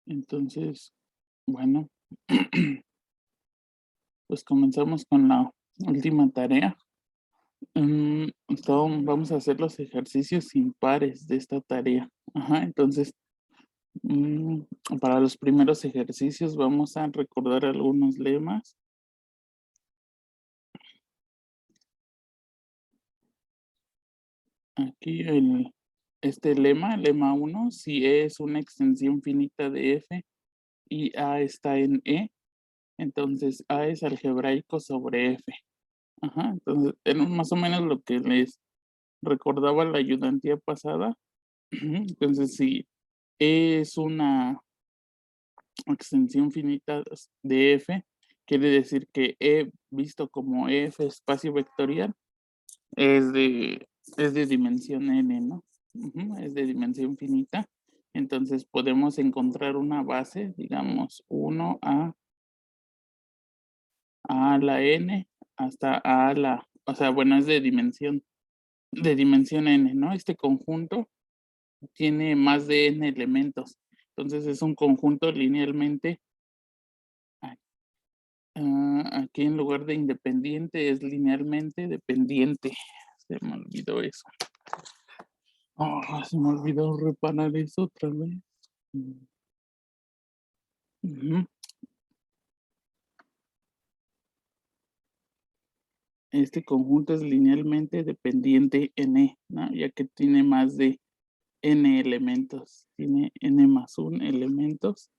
Entonces, bueno, pues comenzamos con la última tarea. Vamos a hacer los ejercicios impares de esta tarea. Ajá, entonces, mm, para los primeros ejercicios vamos a recordar algunos lemas. Aquí este lema 1, si E es una extensión finita de F y A está en E, entonces A es algebraico sobre F. Ajá, entonces, era más o menos lo que les recordaba la ayudantía pasada. Entonces, si E es una extensión finita de F, quiere decir que E visto como F espacio vectorial es de dimensión n, ¿no? Es de dimensión finita. Entonces podemos encontrar una base, digamos, 1 a la n hasta a la, o sea, bueno, es de dimensión n, ¿no? Este conjunto tiene más de n elementos. Entonces es un conjunto linealmente. Aquí en lugar de independiente es linealmente dependiente. Se me olvidó eso. Se me olvidó reparar eso otra vez. Ujú. Este conjunto es linealmente dependiente en E, ¿no? Ya que tiene más de n elementos. Tiene n más 1 elementos.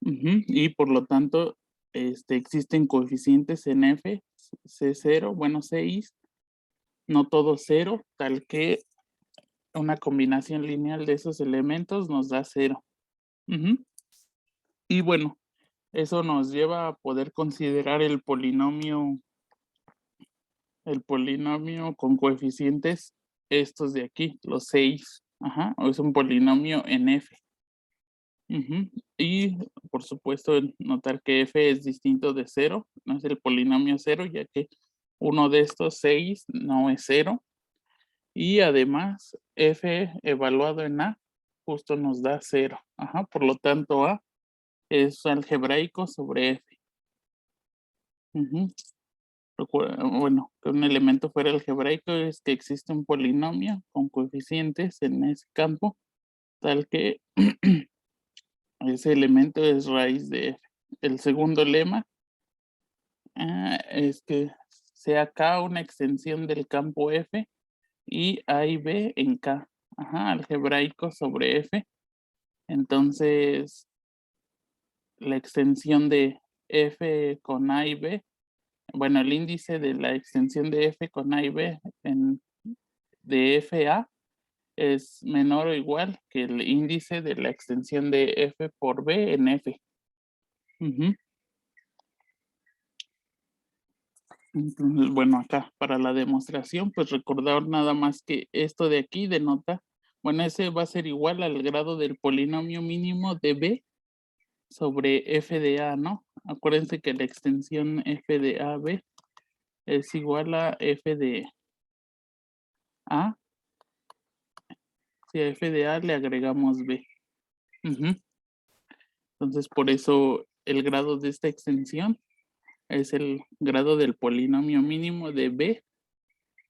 Y por lo tanto, existen coeficientes en F, C0, bueno, 6, no todo 0, tal que una combinación lineal de esos elementos nos da 0. Y bueno, eso nos lleva a poder considerar el polinomio con coeficientes estos de aquí, los 6. Ajá, es un polinomio en F. Y por supuesto, notar que F es distinto de 0, no es el polinomio 0, ya que uno de estos 6 no es 0. Y además, F evaluado en A justo nos da 0. Ajá, por lo tanto, A es algebraico sobre F. Bueno, que un elemento fuera algebraico es que existe un polinomio con coeficientes en ese campo, tal que ese elemento es raíz de F. El segundo lema es que sea K una extensión del campo F y A y B en K. Ajá, algebraico sobre F. Entonces, la extensión de F con A y B, bueno, el índice de la extensión de F con A y B de FA es menor o igual que el índice de la extensión de F por B en F. Entonces, bueno, acá para la demostración, pues recordar nada más que esto de aquí denota, bueno, ese va a ser igual al grado del polinomio mínimo de B sobre F de A, ¿no? Acuérdense que la extensión F de AB es igual a F de A. Si a F de A le agregamos B. Entonces, por eso el grado de esta extensión es el grado del polinomio mínimo de B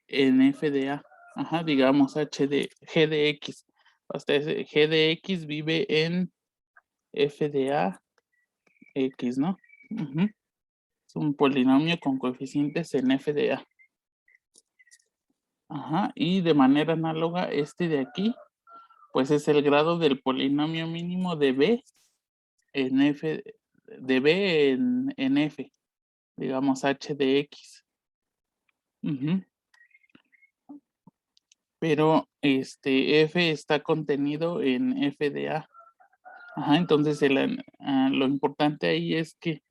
en F de A. Ajá, digamos G de X. Hasta ese G de X vive en F de A X, ¿no? Es un polinomio con coeficientes en F de A. Ajá, y de manera análoga, este de aquí, pues es el grado del polinomio mínimo de B en F, de B en F, digamos H de X. Pero F está contenido en F de A. Ajá, entonces lo importante ahí es que,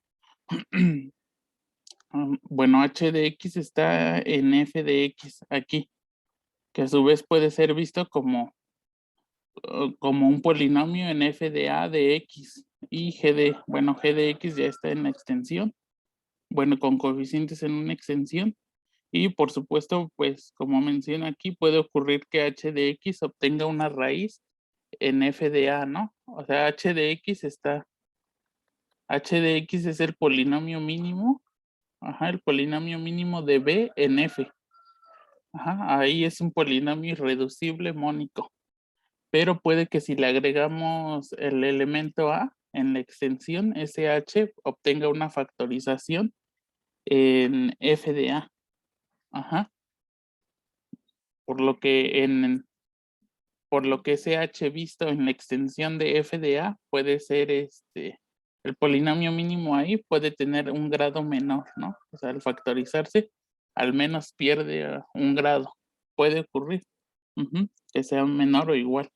bueno, H de X está en F de X aquí, que a su vez puede ser visto como un polinomio en F de A de X y G de X ya está en la extensión, bueno, con coeficientes en una extensión, Y por supuesto, pues como menciona aquí, puede ocurrir que h de x obtenga una raíz en f de a, ¿no? O sea, h de x es el polinomio mínimo, el polinomio mínimo de b en f. Ahí es un polinomio irreducible mónico. Pero puede que si le agregamos el elemento a en la extensión, sh obtenga una factorización en f de a. Por lo que ese h visto en la extensión de f de a puede ser el polinomio mínimo ahí puede tener un grado menor, ¿no? O sea, al factorizarse, al menos pierde un grado. Puede ocurrir que sea menor o igual.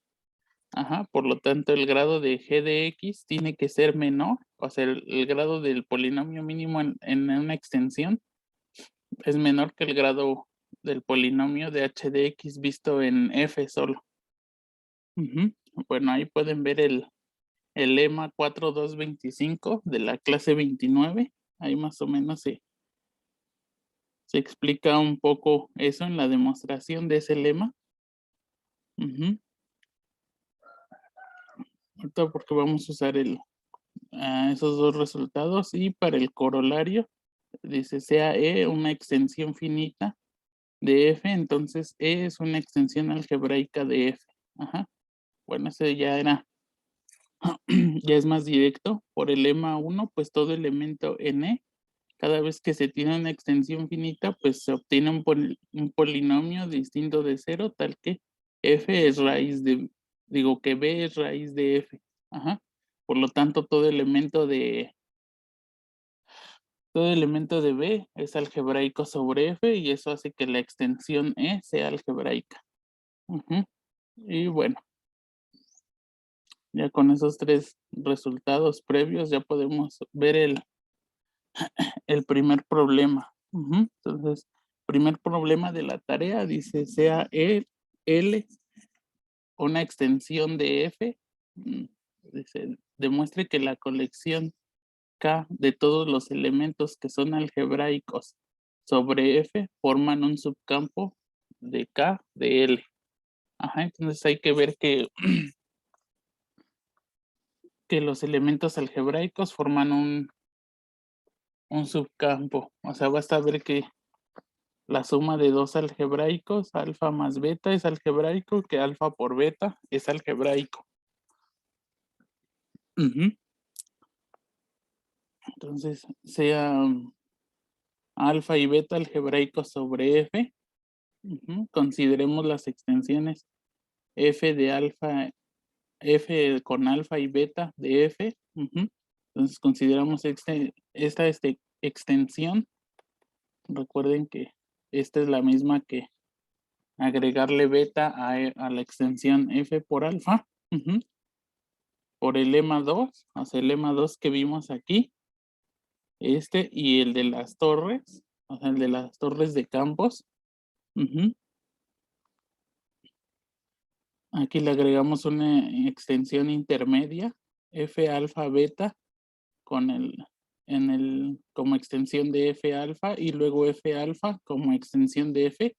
Por lo tanto, el grado de g de x tiene que ser menor, o sea, el grado del polinomio mínimo en una extensión es menor que el grado del polinomio de h de x visto en f solo. Bueno, ahí pueden ver el lema 4225 de la clase 29. Ahí más o menos se explica un poco eso en la demostración de ese lema. Ahorita porque vamos a usar esos dos resultados y para el corolario dice sea E una extensión finita de F, entonces E es una extensión algebraica de F. Bueno, ese ya era, ya es más directo. Por el lema 1, pues todo elemento N, cada vez que se tiene una extensión finita, pues se obtiene un polinomio distinto de 0, tal que F es raíz de, que B es raíz de F. Por lo tanto, todo elemento de B es algebraico sobre F y eso hace que la extensión E sea algebraica. Y bueno, ya con esos tres resultados previos ya podemos ver el primer problema. Entonces, primer problema de la tarea dice sea L una extensión de F. Dice, demuestre que la colección K de todos los elementos que son algebraicos sobre F forman un subcampo de K de L. Entonces hay que ver que los elementos algebraicos forman un subcampo. O sea, basta ver que la suma de dos algebraicos, alfa más beta, es algebraico, que alfa por beta es algebraico. Entonces, sea alfa y beta algebraicos sobre F. Consideremos las extensiones F de alfa, F con alfa y beta de F. Entonces, consideramos esta extensión. Recuerden que esta es la misma que agregarle beta a la extensión F por alfa. Por el lema 2, o sea, el lema 2 que vimos aquí, y el de las torres, o sea, el de las torres de campos. Aquí le agregamos una extensión intermedia, F alfa beta, como extensión de F alfa, y luego F alfa como extensión de F.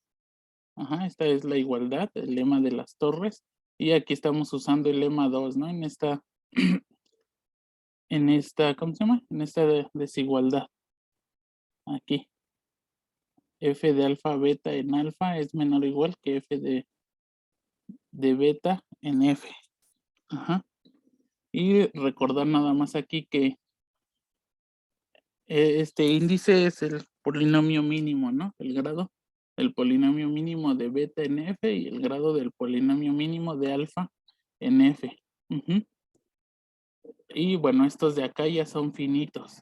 Esta es la igualdad, el lema de las torres. Y aquí estamos usando el lema 2, ¿no? En esta, ¿cómo se llama? En esta desigualdad. Aquí. F de alfa beta en alfa es menor o igual que F de beta en F. Y recordar nada más aquí que este índice es el polinomio mínimo, ¿no? El polinomio mínimo de beta en F y el grado del polinomio mínimo de alfa en F. Y bueno, estos de acá ya son finitos.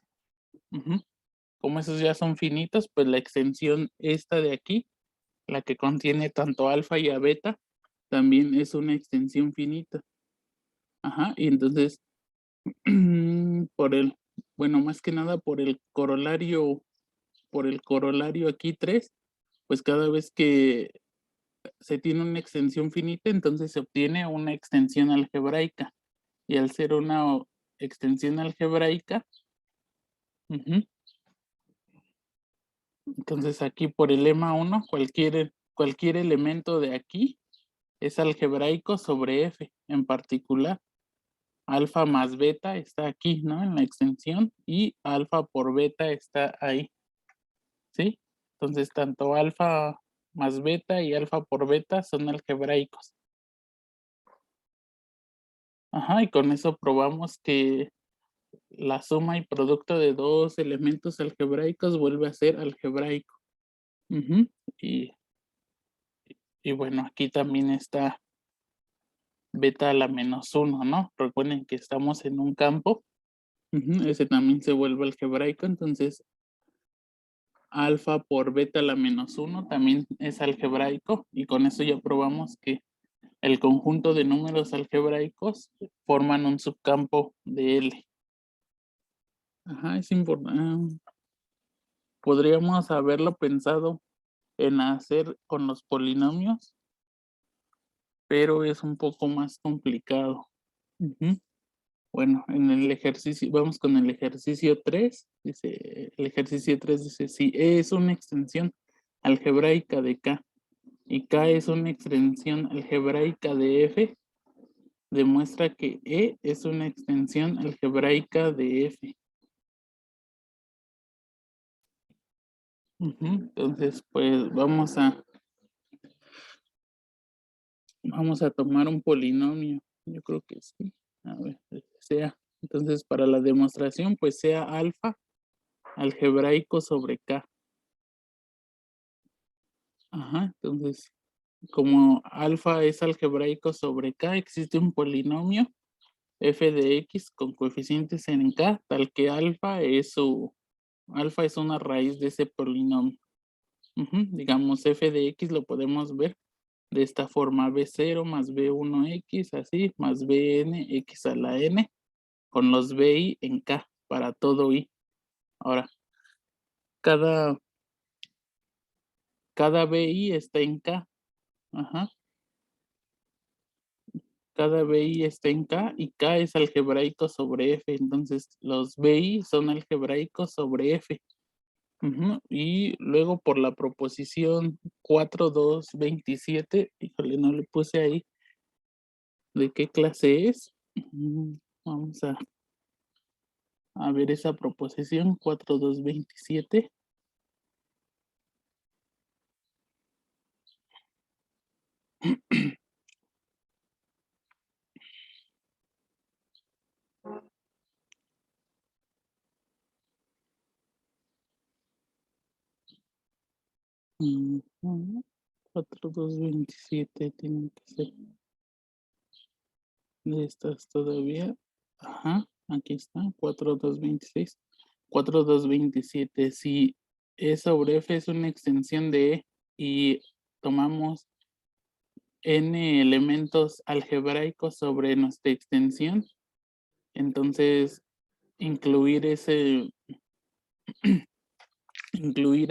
Como esos ya son finitos, pues la extensión esta de aquí, la que contiene tanto alfa y a beta, también es una extensión finita. Y entonces, bueno, más que nada por el corolario aquí 3, pues cada vez que se tiene una extensión finita, entonces se obtiene una extensión algebraica. Y al ser una extensión algebraica, Entonces aquí por el lema 1, cualquier elemento de aquí es algebraico sobre F. En particular, alfa más beta está aquí, ¿no? En la extensión, y alfa por beta está ahí, ¿sí? Entonces tanto alfa más beta y alfa por beta son algebraicos. Ajá, y con eso probamos que la suma y producto de dos elementos algebraicos vuelve a ser algebraico. Ujú, y bueno, aquí también está beta a la -1, ¿no? Recuerden que estamos en un campo. Ujú, ese también se vuelve algebraico, entonces alfa por beta a la -1 también es algebraico, y con eso ya probamos que el conjunto de números algebraicos forman un subcampo de L. Ajá, es importante. Podríamos haberlo pensado en hacer con los polinomios, pero es un poco más complicado. Ujú. Bueno, en el ejercicio, vamos con el ejercicio 3. Dice, el ejercicio 3 dice, si E es una extensión algebraica de K y K es una extensión algebraica de F, demuestra que E es una extensión algebraica de F. Entonces, pues vamos a tomar un polinomio. Yo creo que sí. A ver, sea. Entonces, para la demostración, pues sea alfa algebraico sobre K. Ajá, entonces, como alfa es algebraico sobre K, existe un polinomio f de x con coeficientes en K, tal que alfa es una raíz de ese polinomio. Digamos, f de x lo podemos ver de esta forma: b0 más b1x, así, más bn x a la n, con los bi en K para todo i. Ahora, cada bi está en K. Ajá. Cada BI está en K y K es algebraico sobre F. Entonces, los BI son algebraicos sobre F. Y luego por la proposición 4.2.27, híjole, no le puse ahí de qué clase es. Vamos a ver esa proposición 4.2.27. Ujú, 4.2.27 tienen que ser de estas todavía. Ajá, aquí está, 4.2.26. 4.2.27. Si E sobre F es una extensión de E y tomamos n elementos algebraicos sobre nuestra extensión, entonces incluir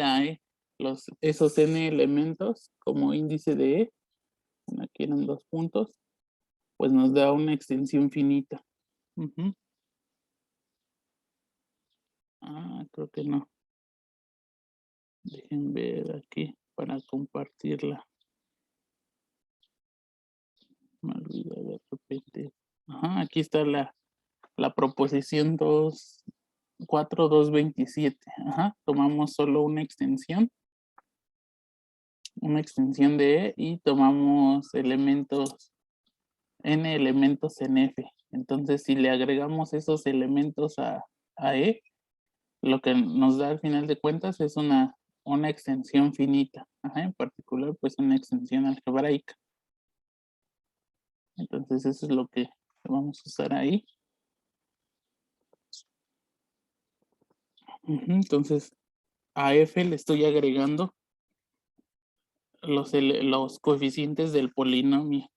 a E esos n elementos como índice de E, aquí eran 2 puntos, pues nos da una extensión finita. Creo que no. Dejen ver aquí para compartirla. Me olvidé de repente. Ajá, aquí está la proposición 4.2.27. Ajá, tomamos solo una extensión de E y tomamos n elementos en F. Entonces, si le agregamos esos elementos a E, lo que nos da al final de cuentas es una extensión finita. Ajá, en particular, pues una extensión algebraica. Entonces, eso es lo que vamos a usar ahí. Entonces, a F le estoy agregando los coeficientes del polinomio.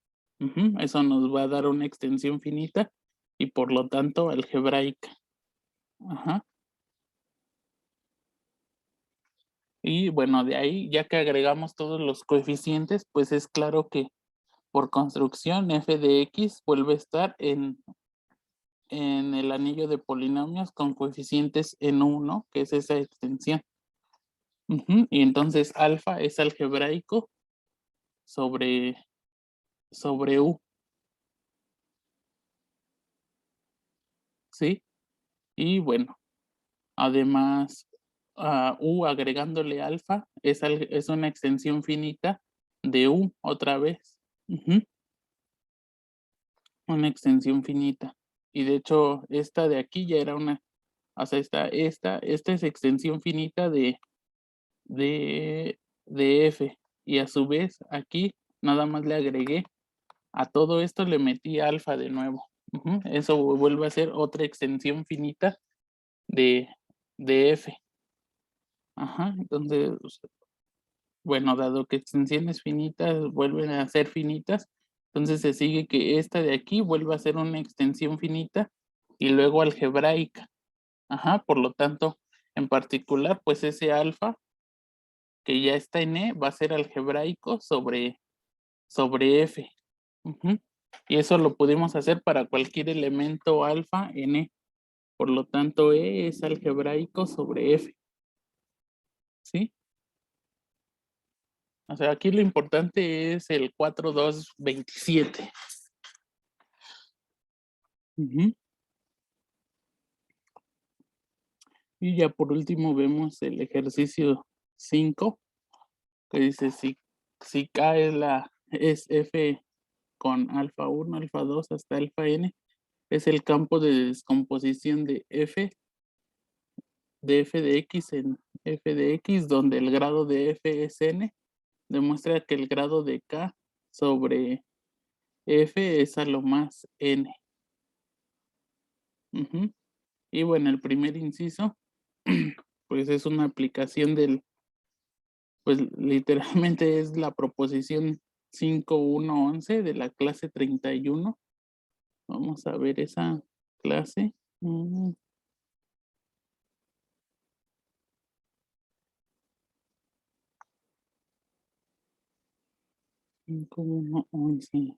Eso nos va a dar una extensión finita y por lo tanto algebraica. Ajá. Y bueno, de ahí, ya que agregamos todos los coeficientes, pues es claro que por construcción f de x vuelve a estar en el anillo de polinomios con coeficientes en 1, que es esa extensión. Y entonces alfa es algebraico sobre U, ¿sí? Y bueno, además, U agregándole alfa es una extensión finita de U otra vez. Una extensión finita. Y de hecho, esta de aquí ya era una, o sea, esta es extensión finita de, de F. Y a su vez, aquí nada más le agregué, a todo esto le metí alfa de nuevo. Eso vuelve a ser otra extensión finita de, F. Ajá, entonces, bueno, dado que extensiones finitas vuelven a ser finitas, entonces se sigue que esta de aquí vuelve a ser una extensión finita y luego algebraica. Ajá, por lo tanto, en particular, pues ese alfa que ya está en E va a ser algebraico sobre F. Y eso lo pudimos hacer para cualquier elemento alfa en E. Por lo tanto, E es algebraico sobre F. ¿Sí? O sea, aquí lo importante es el 4227. Y ya por último vemos el ejercicio 5, que dice si K es F con alfa 1, alfa 2 hasta alfa n, es el campo de descomposición de F de X en F de X, donde el grado de F es n, demuestra que el grado de K sobre F es a lo más n. Y bueno, el primer inciso, pues es una aplicación pues literalmente es la proposición 5.1.11 de la clase 31. Vamos a ver esa clase. 5.1.11.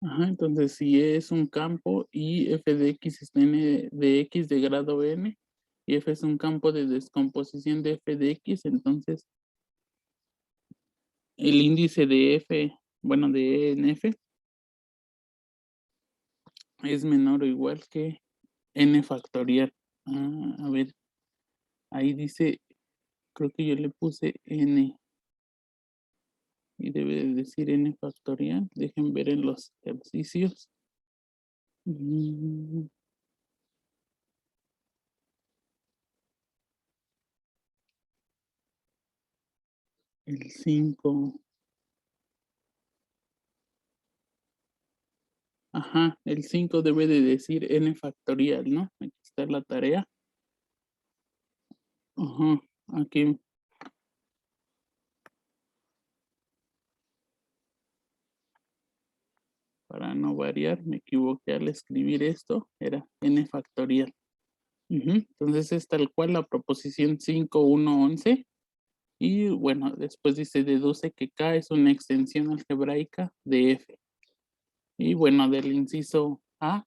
Ajá, entonces si es un campo y f de x está n de x de grado n y f es un campo de descomposición de f de x, entonces el índice de f, bueno, de E en f es menor o igual que n factorial. A ver, ahí dice, creo que yo le puse n y debe de decir n factorial. Dejen ver en los ejercicios. El 5. Ajá, el 5 debe de decir n factorial, ¿no? Aquí está la tarea. Ajá, aquí. Para no variar, me equivoqué al escribir esto, era n factorial. Entonces es tal cual la proposición 5.1.11. Y bueno, después dice, deduce que K es una extensión algebraica de F. Y bueno, del inciso A,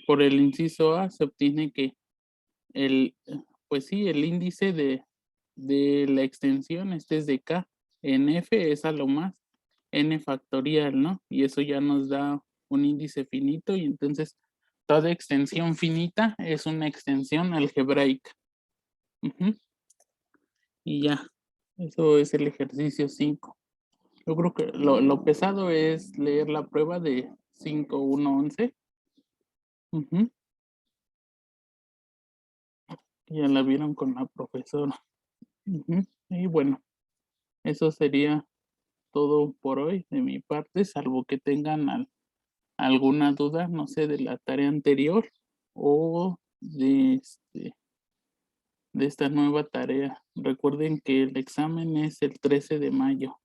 por el inciso A se obtiene que pues sí, el índice de la extensión, este es de K, en F es a lo más n factorial, ¿no? Y eso ya nos da un índice finito y entonces toda extensión finita es una extensión algebraica. Y ya, eso es el ejercicio 5. Yo creo que lo pesado es leer la prueba de 5.1.11. Ya la vieron con la profesora. Y bueno, eso sería todo por hoy de mi parte, salvo que tengan alguna duda, no sé, de la tarea anterior o de esta nueva tarea. Recuerden que el examen es el 13 de mayo.